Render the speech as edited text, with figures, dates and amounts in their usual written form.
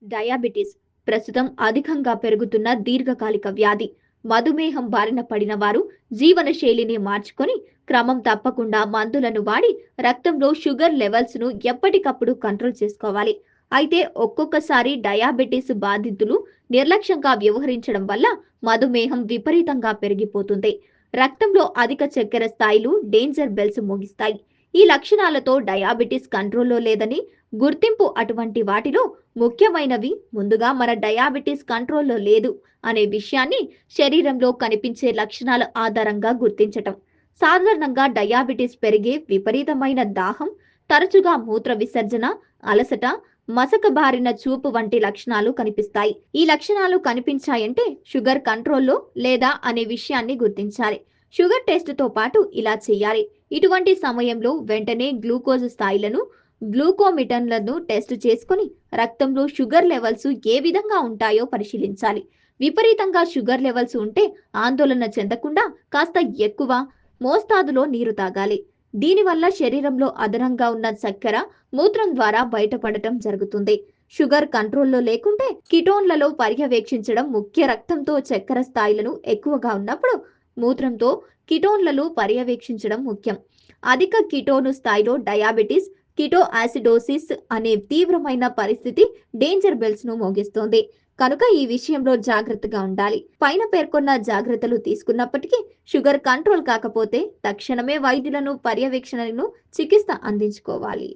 Diabetes ప్రస్తుతం అధికంగా పెరుగుతున్న దీర్ఘకాలిక వ్యాధి. మధుమేహం బారిన పడిన వారు జీవనశైలిని మార్చుకొని క్రమం తప్పకుండా మందులను వాడి రక్తంలో షుగర్ లెవెల్స్ ను ఎప్పటికప్పుడు కంట్రోల్ చేసుకోవాలి. అయితే ఒక్కొక్కసారి డయాబెటిస్ బాధితులు నిర్లక్ష్యంగా వ్యవహరించడం వల్ల మధుమేహం విపరీతంగా పెరిగిపోతుంది. రక్తంలో అధిక చక్కెర స్థాయిలు డేంజర్ బెల్స్ మోగిస్తాయి. ఈ లక్షణాలతో డయాబెటిస్ కంట్రోల్లో లేదని గుర్తింపు. అటువంటి వాటిలో ముఖ్యమైనవి ముందుగా మన డయాబెటిస్ కంట్రోల్లో లేదు అనే విషయాన్ని శరీరంలో కనిపించే లక్షణాల ఆధారంగా గుర్తించటం. సాధారణంగా డయాబెటిస్ పెరిగే విపరీతమైన దాహం, తరచుగా మూత్ర విసర్జన, అలసట, మసకబారిన చూపు వంటి లక్షణాలు కనిపిస్తాయి. ఈ లక్షణాలు కనిపించాయంటే షుగర్ కంట్రోల్లో లేదా అనే విషయాన్ని గుర్తించాలి. షుగర్ టెస్ట్తో పాటు ఇలా చేయాలి. ఇటువంటి సమయంలో వెంటనే గ్లూకోజ్ స్థాయిలను, గ్లూకోమీటర్లను టెస్ట్ చేసుకుని రక్తంలో షుగర్ లెవెల్స్ ఏ విధంగా ఉంటాయో పరిశీలించాలి. విపరీతంగా షుగర్ లెవెల్స్ ఉంటే ఆందోళన చెందకుండా కాస్త ఎక్కువ మోస్తాదులో నీరు తాగాలి. దీనివల్ల శరీరంలో అదనంగా ఉన్న చక్కెర మూత్రం ద్వారా బయటపడటం జరుగుతుంది. షుగర్ కంట్రోల్లో లేకుంటే కిటోన్లలో పర్యవేక్షించడం ముఖ్య. రక్తంతో చక్కెర స్థాయిలను ఎక్కువగా ఉన్నప్పుడు మూత్రంతో కిటోన్లలో పర్యవేక్షించడం ముఖ్యం. అధిక కిటోను స్థాయిలో డయాబెటిస్ కిటోయాసిడోసిస్ అనే తీవ్రమైన పరిస్థితి డేంజర్ బెల్స్ ను మోగిస్తోంది. కనుక ఈ విషయంలో జాగ్రత్తగా ఉండాలి. పైన పేర్కొన్న జాగ్రత్తలు తీసుకున్నప్పటికీ షుగర్ కంట్రోల్ కాకపోతే తక్షణమే వైద్యులను పర్యవేక్షణను చికిత్స అందించుకోవాలి.